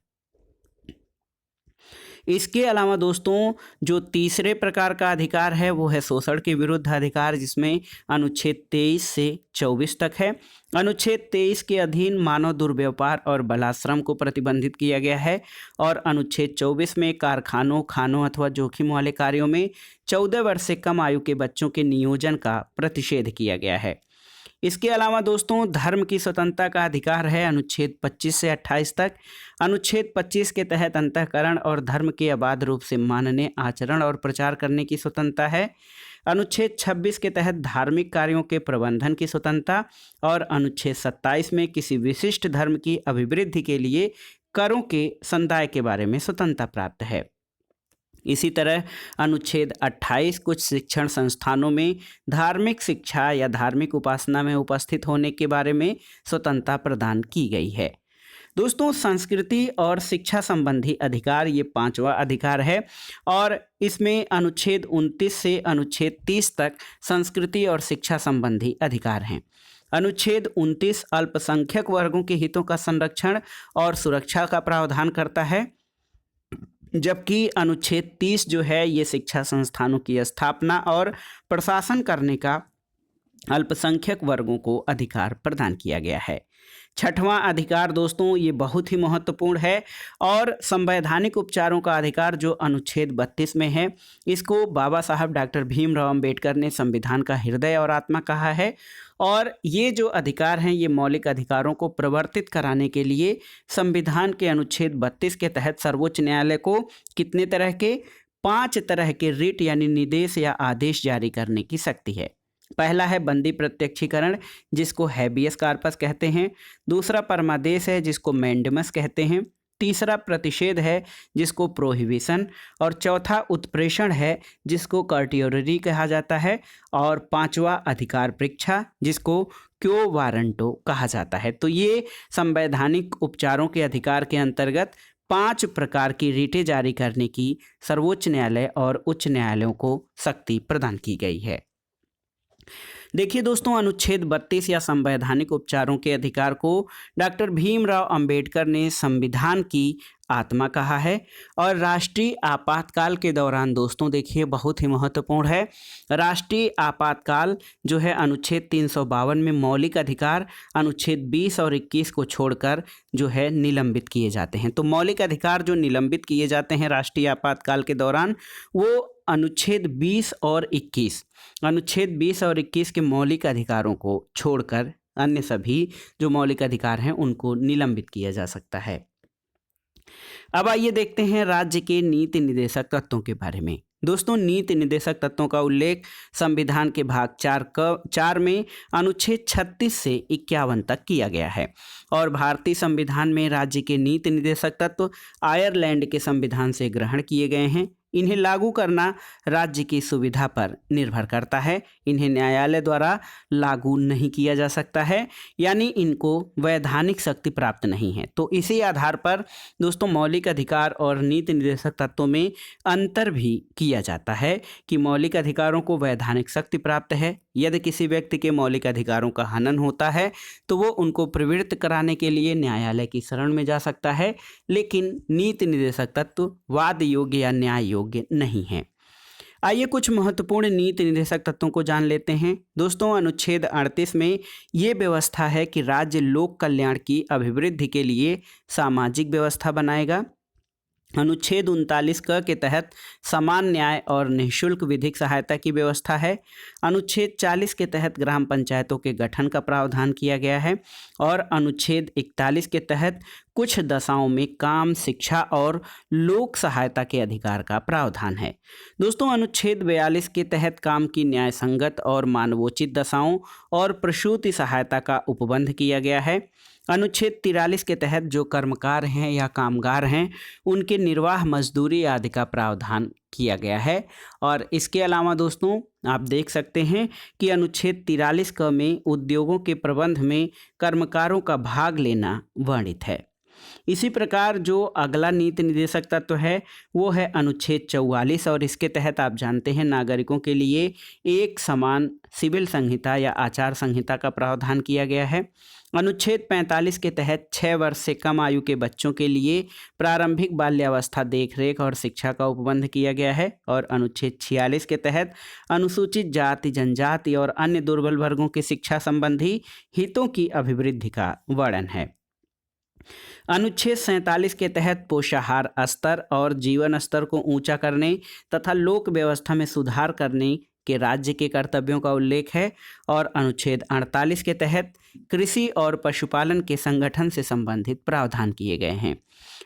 इसके अलावा दोस्तों जो तीसरे प्रकार का अधिकार है वो है शोषण के विरुद्ध अधिकार, जिसमें अनुच्छेद 23 से 24 तक है। अनुच्छेद 23 के अधीन मानव दुर्व्यवहार और बलात्श्रम को प्रतिबंधित किया गया है और अनुच्छेद 24 में कारखानों, खानों अथवा जोखिम वाले कार्यों में 14 वर्ष से कम आयु के बच्चों के नियोजन का प्रतिषेध किया गया है। इसके अलावा दोस्तों धर्म की स्वतंत्रता का अधिकार है अनुच्छेद 25 से 28 तक। अनुच्छेद 25 के तहत अंतःकरण और धर्म के अबाध रूप से मानने, आचरण और प्रचार करने की स्वतंत्रता है। अनुच्छेद 26 के तहत धार्मिक कार्यों के प्रबंधन की स्वतंत्रता और अनुच्छेद 27 में किसी विशिष्ट धर्म की अभिवृद्धि के लिए करों के संदाय के बारे में स्वतंत्रता प्राप्त है। इसी तरह अनुच्छेद 28 कुछ शिक्षण संस्थानों में धार्मिक शिक्षा या धार्मिक उपासना में उपस्थित होने के बारे में स्वतंत्रता प्रदान की गई है। दोस्तों संस्कृति और शिक्षा संबंधी अधिकार ये 5वां अधिकार है और इसमें अनुच्छेद 29 से अनुच्छेद 30 तक संस्कृति और शिक्षा संबंधी अधिकार हैं। अनुच्छेद 29 अल्पसंख्यक वर्गों के हितों का संरक्षण और सुरक्षा का प्रावधान करता है, जबकि अनुच्छेद 30 जो है ये शिक्षा संस्थानों की स्थापना और प्रशासन करने का अल्पसंख्यक वर्गों को अधिकार प्रदान किया गया है। 6वां अधिकार दोस्तों ये बहुत ही महत्वपूर्ण है और संवैधानिक उपचारों का अधिकार जो अनुच्छेद 32 में है, इसको बाबा साहब डॉक्टर भीमराव अंबेडकर ने संविधान का हृदय और आत्मा कहा है और ये जो अधिकार हैं ये मौलिक अधिकारों को प्रवर्तित कराने के लिए संविधान के अनुच्छेद 32 के तहत सर्वोच्च न्यायालय को कितने तरह के 5 तरह के रिट यानी निर्देश या आदेश जारी करने की शक्ति है। पहला है बंदी प्रत्यक्षीकरण जिसको हैबियस कार्पस कहते हैं। दूसरा परमादेश है जिसको मैंडेमस कहते हैं। तीसरा प्रतिषेध है जिसको प्रोहिबिशन, और चौथा उत्प्रेषण है जिसको कर्टियोरी कहा जाता है, और पांचवा अधिकार परीक्षा जिसको क्यो वारंटो कहा जाता है। तो ये संवैधानिक उपचारों के अधिकार के अंतर्गत 5 प्रकार की रीटें जारी करने की सर्वोच्च न्यायालय और उच्च न्यायालयों को शक्ति प्रदान की गई है। देखिए दोस्तों, अनुच्छेद 32 या संवैधानिक उपचारों के अधिकार को डॉक्टर भीमराव अंबेडकर ने संविधान की आत्मा कहा है। और राष्ट्रीय आपातकाल के दौरान दोस्तों देखिए बहुत ही महत्वपूर्ण है, राष्ट्रीय आपातकाल जो है अनुच्छेद 352 में मौलिक अधिकार अनुच्छेद 20 और 21 को छोड़कर जो है निलंबित किए जाते हैं। तो मौलिक अधिकार जो निलंबित किए जाते हैं राष्ट्रीय आपातकाल के दौरान, वो अनुच्छेद 20 और 21, अनुच्छेद 20 और 21 के मौलिक अधिकारों को छोड़कर अन्य सभी जो मौलिक अधिकार हैं उनको निलंबित किया जा सकता है। अब आइए देखते हैं राज्य के नीति निर्देशक तत्वों के बारे में। दोस्तों, नीति निर्देशक तत्वों का उल्लेख संविधान के भाग 4 में अनुच्छेद 36 से 51 तक किया गया है। और भारतीय संविधान में राज्य के नीति निर्देशक तत्व आयरलैंड के संविधान से ग्रहण किए गए हैं। इन्हें लागू करना राज्य की सुविधा पर निर्भर करता है। इन्हें न्यायालय द्वारा लागू नहीं किया जा सकता है, यानी इनको वैधानिक शक्ति प्राप्त नहीं है। तो इसी आधार पर दोस्तों मौलिक अधिकार और नीति निर्देशक तत्वों में अंतर भी किया जाता है कि मौलिक अधिकारों को वैधानिक शक्ति प्राप्त है। यदि किसी व्यक्ति के मौलिक अधिकारों का हनन होता है तो वो उनको प्रवृत्त कराने के लिए न्यायालय की शरण में जा सकता है, लेकिन नीति निर्देशक तत्व वाद योग्य या न्याय योग्य नहीं है। आइए कुछ महत्वपूर्ण नीति निर्देशक तत्वों को जान लेते हैं। दोस्तों, अनुच्छेद 38 में ये व्यवस्था है कि राज्य लोक कल्याण की अभिवृद्धि के लिए सामाजिक व्यवस्था बनाएगा। अनुच्छेद 39 क के तहत समान न्याय और निःशुल्क विधिक सहायता की व्यवस्था है। अनुच्छेद 40 के तहत ग्राम पंचायतों के गठन का प्रावधान किया गया है। और अनुच्छेद 41 के तहत कुछ दशाओं में काम, शिक्षा और लोक सहायता के अधिकार का प्रावधान है। दोस्तों, अनुच्छेद 42 के तहत काम की न्याय संगत और मानवोचित दशाओं और प्रसूति सहायता का उपबंध किया गया है। अनुच्छेद 43 के तहत जो कर्मकार हैं या कामगार हैं उनके निर्वाह मजदूरी आदि का प्रावधान किया गया है। और इसके अलावा दोस्तों आप देख सकते हैं कि अनुच्छेद 43 क में उद्योगों के प्रबंध में कर्मकारों का भाग लेना वर्णित है। इसी प्रकार जो अगला नीति निर्देशक तत्व है वो है अनुच्छेद 44, और इसके तहत आप जानते हैं नागरिकों के लिए एक समान सिविल संहिता या आचार संहिता का प्रावधान किया गया है। अनुच्छेद 45 के तहत 6 वर्ष से कम आयु के बच्चों के लिए प्रारंभिक बाल्यावस्था देखरेख और शिक्षा का उपबंध किया गया है। और अनुच्छेद 46 के तहत अनुसूचित जाति, जनजाति और अन्य दुर्बल वर्गों की शिक्षा संबंधी हितों की अभिवृद्धि का वर्णन है। अनुच्छेद 47 के तहत पोषाहार स्तर और जीवन स्तर को ऊंचा करने तथा लोक व्यवस्था में सुधार करने के राज्य के कर्तव्यों का उल्लेख है। और अनुच्छेद 48 के तहत कृषि और पशुपालन के संगठन से संबंधित प्रावधान किए गए हैं।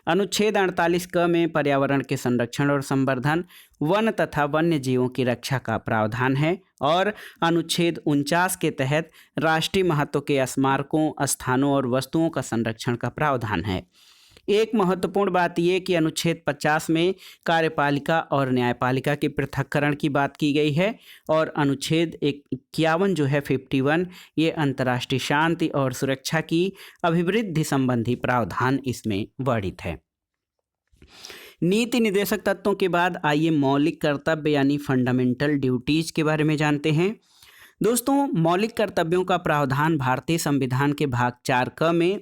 अनुच्छेद 48 क में पर्यावरण के संरक्षण और संवर्धन, वन तथा वन्य जीवों की रक्षा का प्रावधान है। और अनुच्छेद 49 के तहत राष्ट्रीय महत्व के स्मारकों, स्थानों और वस्तुओं का संरक्षण का प्रावधान है। एक महत्वपूर्ण बात यह कि अनुच्छेद 50 में कार्यपालिका और न्यायपालिका के पृथक्करण की बात की गई है। और अनुच्छेद 51 जो है 51, ये अंतर्राष्ट्रीय शांति और सुरक्षा की अभिवृद्धि संबंधी प्रावधान इसमें वर्णित है। नीति निर्देशक तत्वों के बाद आइए मौलिक कर्तव्य यानी फंडामेंटल ड्यूटीज के बारे में जानते हैं। दोस्तों, मौलिक कर्तव्यों का प्रावधान भारतीय संविधान के भाग 4 क में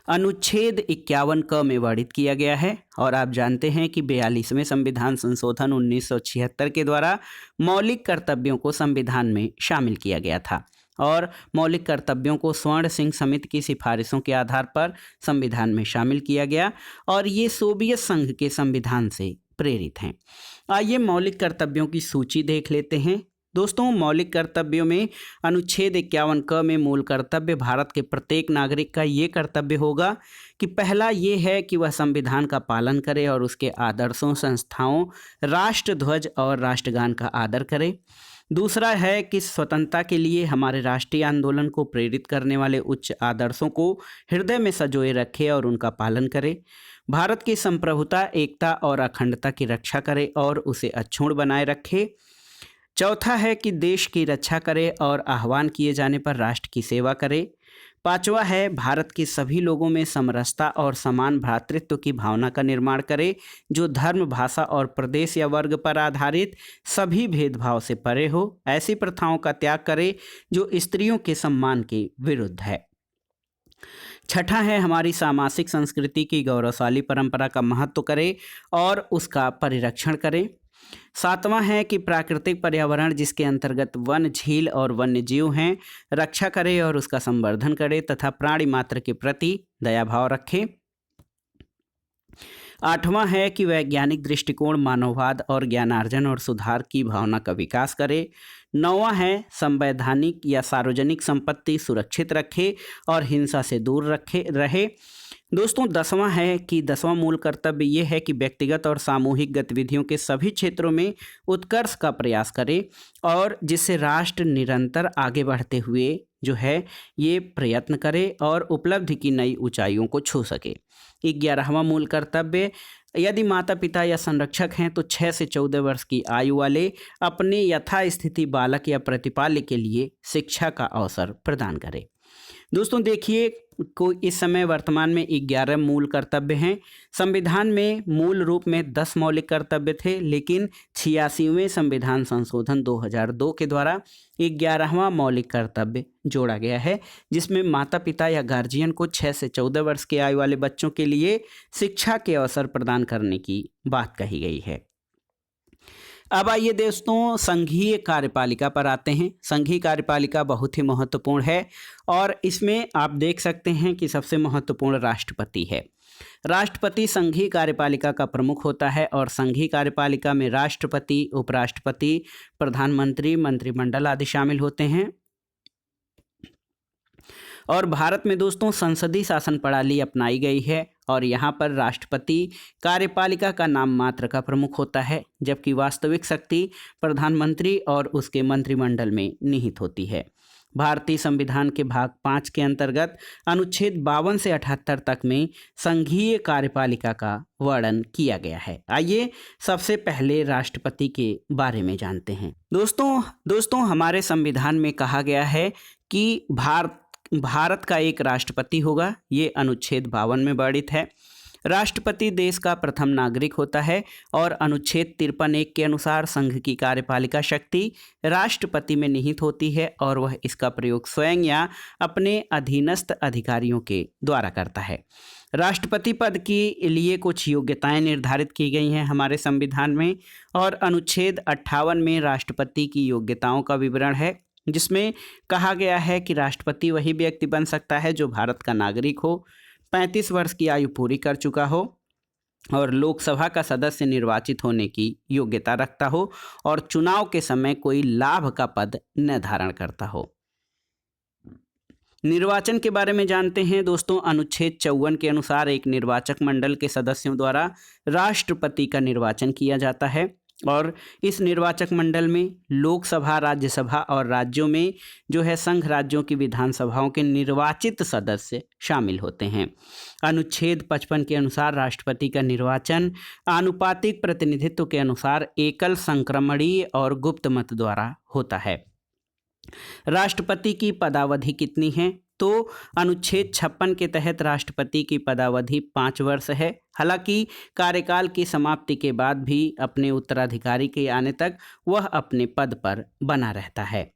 अनुच्छेद 51 क में वर्णित किया गया है। और आप जानते हैं कि 42वें संविधान संशोधन 1976 के द्वारा मौलिक कर्तव्यों को संविधान में शामिल किया गया था। और मौलिक कर्तव्यों को स्वर्ण सिंह समिति की सिफारिशों के आधार पर संविधान में शामिल किया गया, और ये सोवियत संघ के संविधान से प्रेरित हैं। आइए मौलिक कर्तव्यों की सूची देख लेते हैं। दोस्तों, मौलिक कर्तव्यों में अनुच्छेद 51 क में मूल कर्तव्य भारत के प्रत्येक नागरिक का ये कर्तव्य होगा कि पहला ये है कि वह संविधान का पालन करे और उसके आदर्शों, संस्थाओं, राष्ट्र ध्वज और राष्ट्रगान का आदर करे। दूसरा है कि स्वतंत्रता के लिए हमारे राष्ट्रीय आंदोलन को प्रेरित करने वाले उच्च आदर्शों को हृदय में संजोए रखे और उनका पालन करे। भारत की संप्रभुता, एकता और अखंडता की रक्षा करे और उसे अक्षुण्ण बनाए रखे। चौथा है कि देश की रक्षा करे और आह्वान किए जाने पर राष्ट्र की सेवा करे। पांचवा है भारत के सभी लोगों में समरसता और समान भ्रातृत्व की भावना का निर्माण करे, जो धर्म, भाषा और प्रदेश या वर्ग पर आधारित सभी भेदभाव से परे हो। ऐसी प्रथाओं का त्याग करे जो स्त्रियों के सम्मान के विरुद्ध है। छठा है हमारी सामाजिक संस्कृति की गौरवशाली परंपरा का महत्व करे और उसका परिरक्षण करें। सातवां है कि प्राकृतिक पर्यावरण, जिसके अंतर्गत वन, झील और वन्य जीव हैं, रक्षा करे और उसका संवर्धन करे तथा प्राणी मात्र के प्रति दया भाव रखे। आठवां है कि वैज्ञानिक दृष्टिकोण, मानववाद और ज्ञानार्जन और सुधार की भावना का विकास करे। नौवां है संवैधानिक या सार्वजनिक संपत्ति सुरक्षित रखे और हिंसा से दूर रहे। दोस्तों, दसवां है कि दसवां मूल कर्तव्य ये है कि व्यक्तिगत और सामूहिक गतिविधियों के सभी क्षेत्रों में उत्कर्ष का प्रयास करे और जिससे राष्ट्र निरंतर आगे बढ़ते हुए जो है ये प्रयत्न करे और उपलब्धि की नई ऊंचाइयों को छू सके। 11वां मूल कर्तव्य, यदि माता पिता या संरक्षक हैं तो 6 से 14 वर्ष की आयु वाले अपने यथास्थिति बालक या प्रतिपाल्य के लिए शिक्षा का अवसर प्रदान करें। दोस्तों देखिए, को इस समय वर्तमान में 11 मूल कर्तव्य हैं। संविधान में मूल रूप में 10 मौलिक कर्तव्य थे, लेकिन 86वें संविधान संशोधन 2002 के द्वारा 11वां मौलिक कर्तव्य जोड़ा गया है, जिसमें माता पिता या गार्जियन को 6 से 14 वर्ष की आयु वाले बच्चों के लिए शिक्षा के अवसर प्रदान करने की बात कही गई है। अब आइए दोस्तों संघीय कार्यपालिका पर आते हैं। संघीय कार्यपालिका बहुत ही महत्वपूर्ण है और इसमें आप देख सकते हैं कि सबसे महत्वपूर्ण राष्ट्रपति है। राष्ट्रपति संघीय कार्यपालिका का प्रमुख होता है और संघीय कार्यपालिका में राष्ट्रपति, उपराष्ट्रपति, प्रधानमंत्री, मंत्रिमंडल आदि शामिल होते हैं। और भारत में दोस्तों संसदीय शासन प्रणाली अपनाई गई है और यहाँ पर राष्ट्रपति कार्यपालिका का नाम मात्र का प्रमुख होता है, जबकि वास्तविक शक्ति प्रधानमंत्री और उसके मंत्रिमंडल में निहित होती है। भारतीय संविधान के भाग 5 के अंतर्गत अनुच्छेद 52 से 78 तक में संघीय कार्यपालिका का वर्णन किया गया है। आइए सबसे पहले राष्ट्रपति के बारे में जानते हैं। दोस्तों हमारे संविधान में कहा गया है कि भारत का एक राष्ट्रपति होगा। ये अनुच्छेद 52 में वर्णित है। राष्ट्रपति देश का प्रथम नागरिक होता है और अनुच्छेद 53(1) के अनुसार संघ की कार्यपालिका शक्ति राष्ट्रपति में निहित होती है और वह इसका प्रयोग स्वयं या अपने अधीनस्थ अधिकारियों के द्वारा करता है। राष्ट्रपति पद के लिए कुछ योग्यताएं निर्धारित की गई हैं हमारे संविधान में और अनुच्छेद 58 में राष्ट्रपति की योग्यताओं का विवरण है, जिसमें कहा गया है कि राष्ट्रपति वही व्यक्ति बन सकता है जो भारत का नागरिक हो, 35 वर्ष की आयु पूरी कर चुका हो और लोकसभा का सदस्य निर्वाचित होने की योग्यता रखता हो और चुनाव के समय कोई लाभ का पद न धारण करता हो। निर्वाचन के बारे में जानते हैं दोस्तों। अनुच्छेद 54 के अनुसार एक निर्वाचक मंडल के सदस्यों द्वारा राष्ट्रपति का निर्वाचन किया जाता है और इस निर्वाचक मंडल में लोकसभा, राज्यसभा और राज्यों में जो है संघ राज्यों की विधानसभाओं के निर्वाचित सदस्य शामिल होते हैं। अनुच्छेद 55 के अनुसार राष्ट्रपति का निर्वाचन आनुपातिक प्रतिनिधित्व के अनुसार एकल, संक्रमणीय और गुप्त मत द्वारा होता है। राष्ट्रपति की पदावधि कितनी है? तो अनुच्छेद 56 के तहत राष्ट्रपति की पदावधि 5 वर्ष है। हालांकि कार्यकाल की समाप्ति के बाद भी अपने उत्तराधिकारी के आने तक वह अपने पद पर बना रहता है।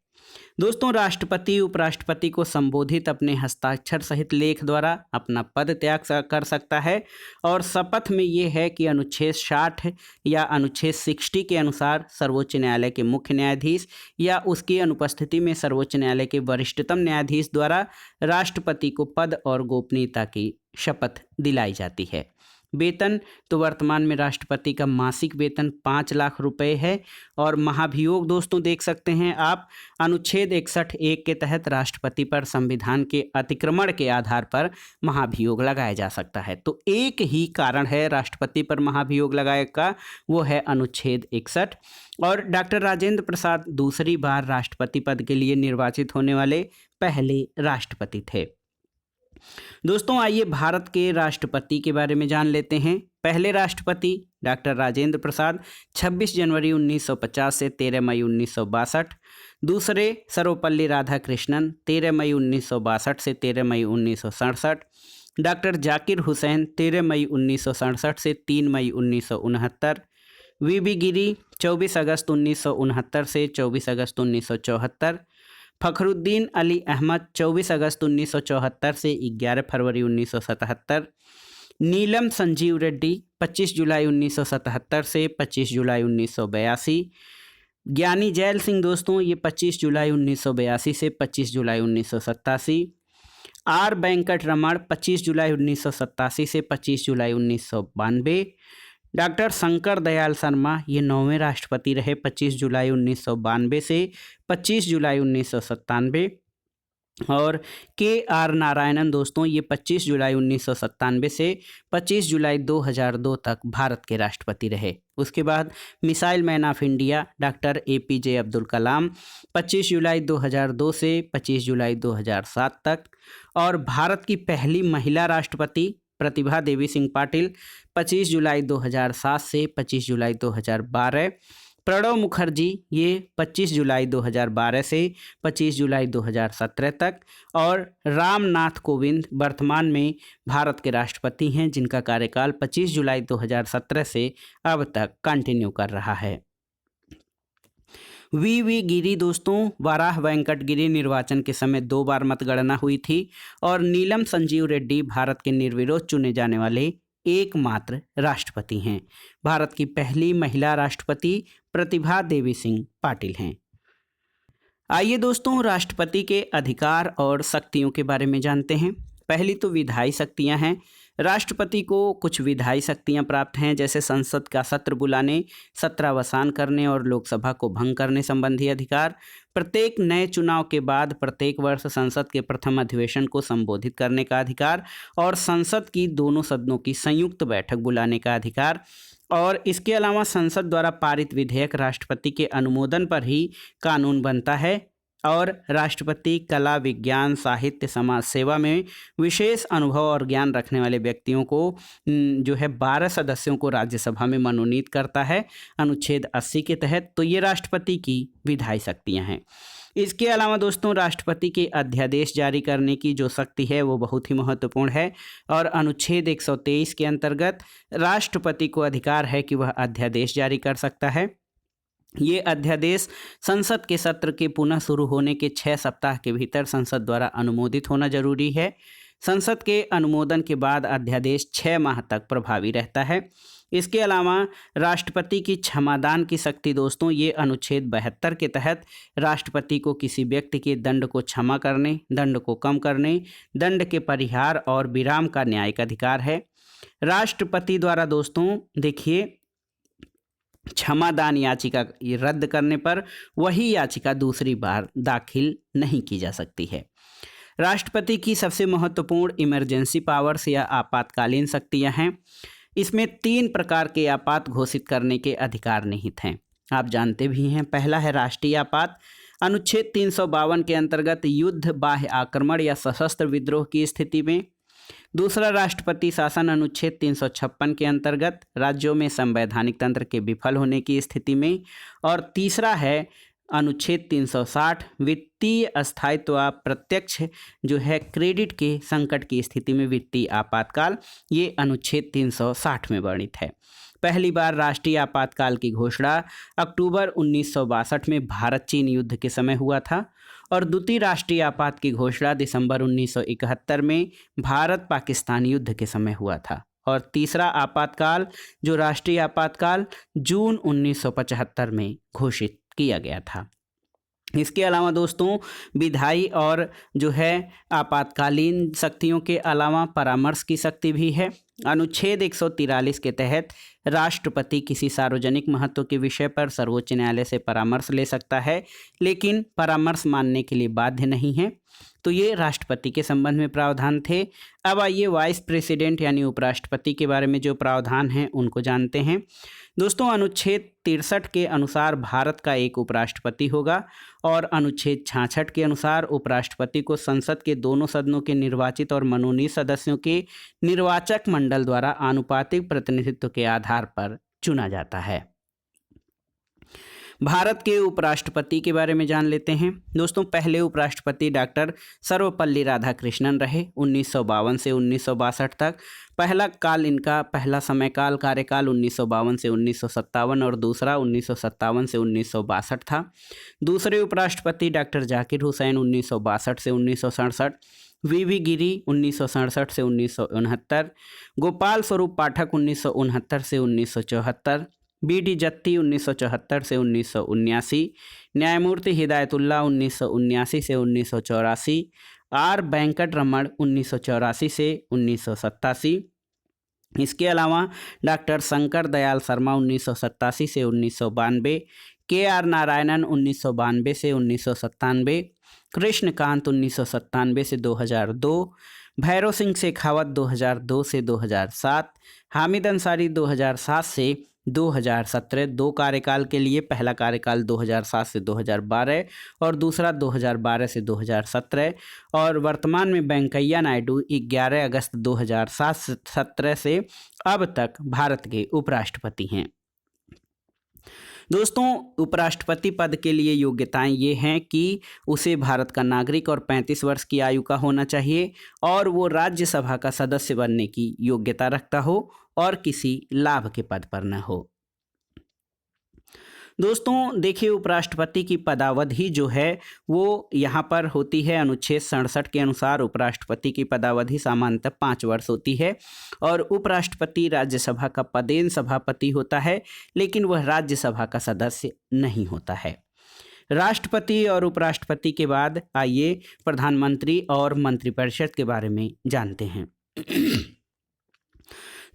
दोस्तों राष्ट्रपति उपराष्ट्रपति को संबोधित अपने हस्ताक्षर सहित लेख द्वारा अपना पद त्याग कर सकता है और शपथ में ये है कि अनुच्छेद 60 या अनुच्छेद 60 के अनुसार सर्वोच्च न्यायालय के मुख्य न्यायाधीश या उसकी अनुपस्थिति में सर्वोच्च न्यायालय के वरिष्ठतम न्यायाधीश द्वारा राष्ट्रपति को पद और गोपनीयता की शपथ दिलाई जाती है। वेतन तो वर्तमान में राष्ट्रपति का मासिक वेतन 5 लाख रुपए है। और महाभियोग दोस्तों देख सकते हैं आप, अनुच्छेद 61(1) के तहत राष्ट्रपति पर संविधान के अतिक्रमण के आधार पर महाभियोग लगाया जा सकता है। तो एक ही कारण है राष्ट्रपति पर महाभियोग लगाने का, वो है अनुच्छेद 61। और डॉक्टर राजेंद्र प्रसाद दूसरी बार राष्ट्रपति पद के लिए निर्वाचित होने वाले पहले राष्ट्रपति थे। दोस्तों आइए भारत के राष्ट्रपति के बारे में जान लेते हैं। पहले राष्ट्रपति डॉक्टर राजेंद्र प्रसाद 26 जनवरी 1950 से 13 मई 1962। दूसरे सर्वपल्ली राधाकृष्णन 13 मई 1962 से 13 मई 1967। डॉक्टर जाकिर हुसैन 13 मई 1967 से 3 मई 1969। वीबी गिरी 24 अगस्त 1969 से 24 अगस्त 1974। फखरुद्दीन अली अहमद 24 अगस्त 1974 से 11 फरवरी 1977। नीलम संजीव रेड्डी 25 जुलाई 1977 से 25 जुलाई 1982। ज्ञानी जैल सिंह दोस्तों ये 25 जुलाई 1982 से 25 जुलाई 1987। आर वेंकट रमण 25 जुलाई 1987 से 25 जुलाई 1992। डॉक्टर शंकर दयाल शर्मा ये 9वें राष्ट्रपति रहे 25 जुलाई 1992 से 25 जुलाई 1997। और के आर नारायणन दोस्तों ये 25 जुलाई 1997 से 25 जुलाई 2002 तक भारत के राष्ट्रपति रहे। उसके बाद missile man of India doctor APJ Abdul Kalam 25 जुलाई 2002 से 25 जुलाई 2007 तक। और भारत की पहली महिला राष्ट्रपति प्रतिभा देवी सिंह पाटिल 25 जुलाई 2007 से 25 जुलाई 2012। प्रणब मुखर्जी ये 25 जुलाई 2012 से 25 जुलाई 2017 तक। और रामनाथ कोविंद वर्तमान में भारत के राष्ट्रपति हैं जिनका कार्यकाल 25 जुलाई 2017 से अब तक कंटिन्यू कर रहा है। वी गिरी दोस्तों वाराह वेंकट गिरी निर्वाचन के समय 2 बार मतगणना हुई थी। और नीलम संजीव रेड्डी भारत के निर्विरोध चुने जाने वाले एकमात्र राष्ट्रपति हैं। भारत की पहली महिला राष्ट्रपति प्रतिभा देवी सिंह पाटिल हैं। आइए दोस्तों राष्ट्रपति के अधिकार और शक्तियों के बारे में जानते हैं। पहली तो विधायी शक्तियां हैं। राष्ट्रपति को कुछ विधायी शक्तियां प्राप्त हैं, जैसे संसद का सत्र बुलाने, सत्रावसान करने और लोकसभा को भंग करने संबंधी अधिकार। प्रत्येक नए चुनाव के बाद प्रत्येक वर्ष संसद के प्रथम अधिवेशन को संबोधित करने का अधिकार। और संसद की दोनों सदनों की संयुक्त बैठक बुलाने का अधिकार। और इसके अलावा संसद द्वारा पारित विधेयक राष्ट्रपति के अनुमोदन पर ही कानून बनता है। और राष्ट्रपति कला, विज्ञान, साहित्य, समाज सेवा में विशेष अनुभव और ज्ञान रखने वाले व्यक्तियों को जो है 12 सदस्यों को राज्यसभा में मनोनीत करता है अनुच्छेद 80 के तहत। तो ये राष्ट्रपति की विधायी शक्तियां हैं। इसके अलावा दोस्तों राष्ट्रपति के अध्यादेश जारी करने की जो शक्ति है वो बहुत ही महत्वपूर्ण है। और अनुच्छेद 123 के अंतर्गत राष्ट्रपति को अधिकार है कि वह अध्यादेश जारी कर सकता है। ये अध्यादेश संसद के सत्र के पुनः शुरू होने के 6 सप्ताह के भीतर संसद द्वारा अनुमोदित होना जरूरी है। संसद के अनुमोदन के बाद अध्यादेश 6 माह तक प्रभावी रहता है। इसके अलावा राष्ट्रपति की क्षमादान की शक्ति दोस्तों ये अनुच्छेद 72 के तहत राष्ट्रपति को किसी व्यक्ति के दंड को क्षमा करने, दंड को कम करने, दंड के परिहार और विराम का न्यायिक अधिकार है। राष्ट्रपति द्वारा दोस्तों देखिए क्षमादान याचिका रद्द करने पर वही याचिका दूसरी बार दाखिल नहीं की जा सकती है। राष्ट्रपति की सबसे महत्वपूर्ण इमरजेंसी पावर्स या आपातकालीन शक्तियां हैं। इसमें 3 प्रकार के आपात घोषित करने के अधिकार निहित हैं, आप जानते भी हैं। पहला है राष्ट्रीय आपात। अनुच्छेद 352 के अंतर्गत युद्ध, बाह्य आक्रमण या सशस्त्र विद्रोह की स्थिति में। दूसरा राष्ट्रपति शासन अनुच्छेद 356 के अंतर्गत राज्यों में संवैधानिक तंत्र के विफल होने की स्थिति में। और तीसरा है अनुच्छेद 360 वित्तीय अस्थायित्व प्रत्यक्ष जो है क्रेडिट के संकट की स्थिति में वित्तीय आपातकाल, ये अनुच्छेद 360 में वर्णित है। पहली बार राष्ट्रीय आपातकाल की घोषणा अक्टूबर 1962 में भारत चीन युद्ध के समय हुआ था। और द्वितीय राष्ट्रीय आपात की घोषणा दिसंबर 1971 में भारत पाकिस्तान युद्ध के समय हुआ था। और तीसरा आपातकाल जो राष्ट्रीय आपातकाल जून 1975 में घोषित किया गया था। इसके अलावा दोस्तों विधायी और जो है आपातकालीन शक्तियों के अलावा परामर्श की शक्ति भी है। अनुच्छेद 143 के तहत राष्ट्रपति किसी सार्वजनिक महत्व के विषय पर सर्वोच्च न्यायालय से परामर्श ले सकता है, लेकिन परामर्श मानने के लिए बाध्य नहीं है। तो ये राष्ट्रपति के संबंध में प्रावधान थे। अब आइए वाइस प्रेसिडेंट यानी उपराष्ट्रपति के बारे में जो प्रावधान हैं उनको जानते हैं। दोस्तों अनुच्छेद 63 के अनुसार भारत का एक उपराष्ट्रपति होगा और अनुच्छेद 66 के अनुसार उपराष्ट्रपति को संसद के दोनों सदनों के निर्वाचित और मनोनीत सदस्यों के निर्वाचक मंडल द्वारा आनुपातिक प्रतिनिधित्व के आधार पर चुना जाता है। भारत के उपराष्ट्रपति के बारे में जान लेते हैं। दोस्तों पहले उपराष्ट्रपति डॉक्टर सर्वपल्ली राधाकृष्णन रहे 1952 से 1962 तक। पहला समयकाल कार्यकाल 1952 से 1957 और दूसरा 1957 से 1962 था। दूसरे उपराष्ट्रपति डॉक्टर जाकिर हुसैन 1962 से 1967, वीवी गिरी 1967 से 1969, गोपाल स्वरूप पाठक 1969 से 1974, बीडी जत्ती 1974 से 1979, न्यायमूर्ति हिदायतुल्लाह 1979 से 1984, आर वेंकट रमण 1984 से 1987। इसके अलावा डॉक्टर शंकर दयाल शर्मा 1987 से 1992, के आर नारायणन 1992 से 1997, कृष्णकांत 1997 से 2002, भैरव सिंह शेखावत 2002 से 2007, हामिद अंसारी 2007 से 2017 दो कार्यकाल के लिए, पहला कार्यकाल 2007 से 2012 और दूसरा 2012 से 2017, और वर्तमान में वेंकैया नायडू 11 अगस्त 2017 से अब तक भारत के उपराष्ट्रपति हैं। दोस्तों उपराष्ट्रपति पद के लिए योग्यताएं ये हैं कि उसे भारत का नागरिक और 35 वर्ष की आयु का होना चाहिए और वो राज्यसभा का सदस्य बनने की योग्यता रखता हो और किसी लाभ के पद पर न हो। दोस्तों देखिए उपराष्ट्रपति की पदावधि जो है वो यहाँ पर होती है अनुच्छेद 67 के अनुसार उपराष्ट्रपति की पदावधि सामान्यतः 5 वर्ष होती है और उपराष्ट्रपति राज्यसभा का पदेन सभापति होता है, लेकिन वह राज्यसभा का सदस्य नहीं होता है। राष्ट्रपति और उपराष्ट्रपति के बाद आइए प्रधानमंत्री और मंत्रिपरिषद के बारे में जानते हैं।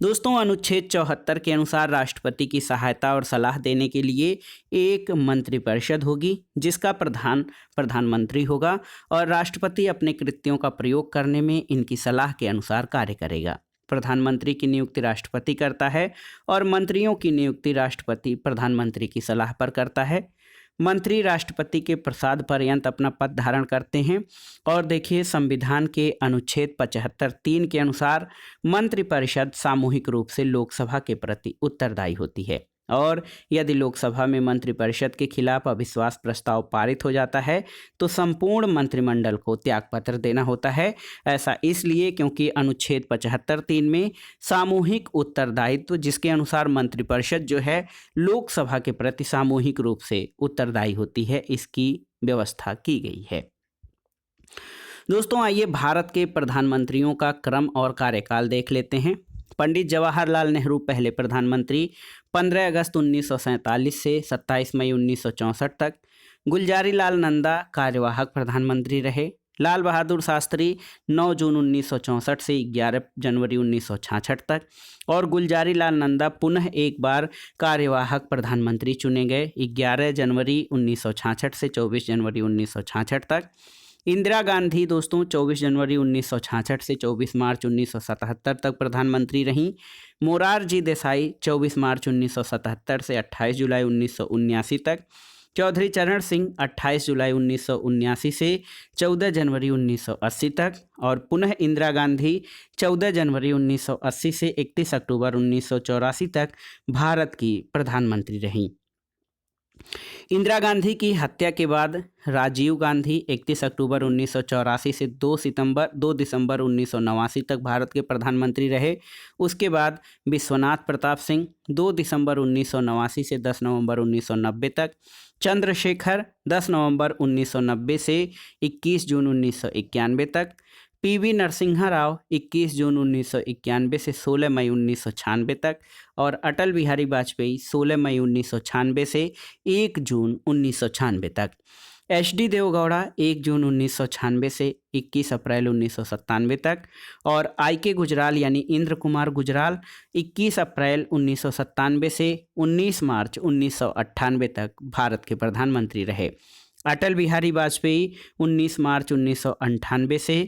दोस्तों अनुच्छेद 74 के अनुसार राष्ट्रपति की सहायता और सलाह देने के लिए एक मंत्रिपरिषद होगी जिसका प्रधानमंत्री होगा और राष्ट्रपति अपने कृत्यों का प्रयोग करने में इनकी सलाह के अनुसार कार्य करेगा। प्रधानमंत्री की नियुक्ति राष्ट्रपति करता है और मंत्रियों की नियुक्ति राष्ट्रपति प्रधानमंत्री की सलाह पर करता है। मंत्री राष्ट्रपति के प्रसाद पर्यंत अपना पद धारण करते हैं और देखिए संविधान के अनुच्छेद 75(3) के अनुसार मंत्रिपरिषद सामूहिक रूप से लोकसभा के प्रति उत्तरदायी होती है और यदि लोकसभा में मंत्रिपरिषद के खिलाफ अविश्वास प्रस्ताव पारित हो जाता है तो संपूर्ण मंत्रिमंडल को त्यागपत्र देना होता है। ऐसा इसलिए क्योंकि अनुच्छेद 75(3) में सामूहिक उत्तरदायित्व जिसके अनुसार मंत्रिपरिषद जो है लोकसभा के प्रति सामूहिक रूप से उत्तरदायी होती है, इसकी व्यवस्था की गई है। दोस्तों आइए भारत के प्रधानमंत्रियों का क्रम और कार्यकाल देख लेते हैं। पंडित जवाहरलाल नेहरू पहले प्रधानमंत्री 15 अगस्त 1947 से 27 मई 1964 तक। गुलजारी लाल नंदा कार्यवाहक प्रधानमंत्री रहे। लाल बहादुर शास्त्री 9 जून 1964 से 11 जनवरी 1966 तक और गुलजारी लाल नंदा पुनः एक बार कार्यवाहक प्रधानमंत्री चुने गए 11 जनवरी 1966 से 24 जनवरी 1966 तक। इंदिरा गांधी दोस्तों 24 जनवरी 1966 से 24 मार्च 1977 तक प्रधानमंत्री रहीं। मोरारजी देसाई 24 मार्च 1977 से 28 जुलाई 1979 तक। चौधरी चरण सिंह 28 जुलाई 1979 से 14 जनवरी 1980 तक और पुनः इंदिरा गांधी 14 जनवरी 1980 से 31 अक्टूबर 1984 तक भारत की प्रधानमंत्री रहीं। इंदिरा गांधी की हत्या के बाद राजीव गांधी 31 अक्टूबर 1984 से 2 दिसंबर 1989 तक भारत के प्रधानमंत्री रहे। उसके बाद विश्वनाथ प्रताप सिंह 2 दिसंबर 1989 से 10 नवंबर 1990 तक। चंद्रशेखर 10 नवंबर 1990 से 21 जून 1991 तक। पीवी नरसिम्हा राव 21 जून 1991 से 16 मई 1996 तक और अटल बिहारी वाजपेयी 16 मई 1996 से 1 जून 1996 तक। HD देवगौड़ा 1 जून 1996 से 21 अप्रैल 1997 तक और IK गुजराल यानी इंद्र कुमार गुजराल 21 अप्रैल 1997 से 19 मार्च 1998 तक भारत के प्रधानमंत्री रहे। अटल बिहारी वाजपेयी 19 मार्च 1998 से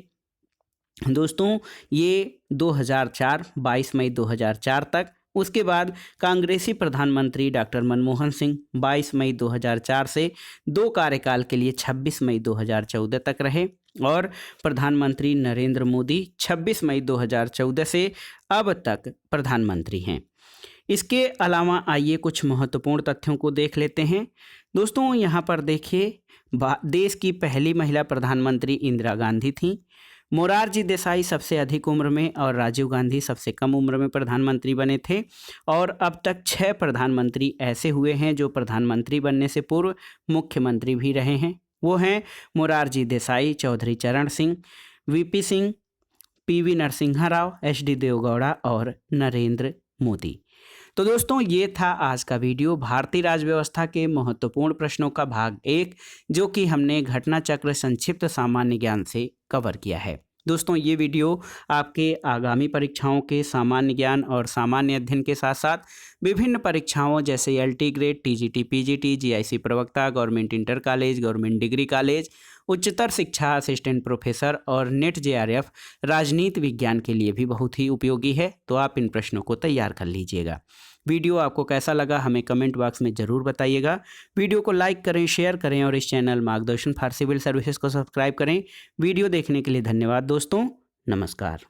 दोस्तों ये 2004 22 मई 2004 तक। उसके बाद कांग्रेसी प्रधानमंत्री डॉक्टर मनमोहन सिंह 22 मई 2004 से 2 कार्यकाल के लिए 26 मई 2014 तक रहे और प्रधानमंत्री नरेंद्र मोदी 26 मई 2014 से अब तक प्रधानमंत्री हैं। इसके अलावा आइए कुछ महत्वपूर्ण तथ्यों को देख लेते हैं। दोस्तों यहाँ पर देखिए, देश की पहली महिला प्रधानमंत्री इंदिरा गांधी थीं। मोरारजी देसाई सबसे अधिक उम्र में और राजीव गांधी सबसे कम उम्र में प्रधानमंत्री बने थे और अब तक 6 प्रधानमंत्री ऐसे हुए हैं जो प्रधानमंत्री बनने से पूर्व मुख्यमंत्री भी रहे हैं। वो हैं मोरारजी देसाई, चौधरी चरण Singh, VP Singh, PV Narasimha Rao, HD Deve Gowda और नरेंद्र मोदी। तो दोस्तों ये था आज का वीडियो, भारतीय राज्य व्यवस्था के महत्वपूर्ण प्रश्नों का भाग 1, जो कि हमने घटना चक्र संक्षिप्त सामान्य ज्ञान से कवर किया है। दोस्तों ये वीडियो आपके आगामी परीक्षाओं के सामान्य ज्ञान और सामान्य अध्ययन के साथ साथ विभिन्न परीक्षाओं जैसे LT grade, TGT, PGT, GIC प्रवक्ता, government inter college, government degree college, उच्चतर शिक्षा, असिस्टेंट प्रोफेसर और नेट JRF राजनीति विज्ञान के लिए भी बहुत ही उपयोगी है। तो आप इन प्रश्नों को तैयार कर लीजिएगा। वीडियो आपको कैसा लगा हमें कमेंट बॉक्स में ज़रूर बताइएगा। वीडियो को लाइक करें, शेयर करें और इस चैनल मार्गदर्शन फॉर सिविल सर्विसेज को सब्सक्राइब करें। वीडियो देखने के लिए धन्यवाद दोस्तों, नमस्कार।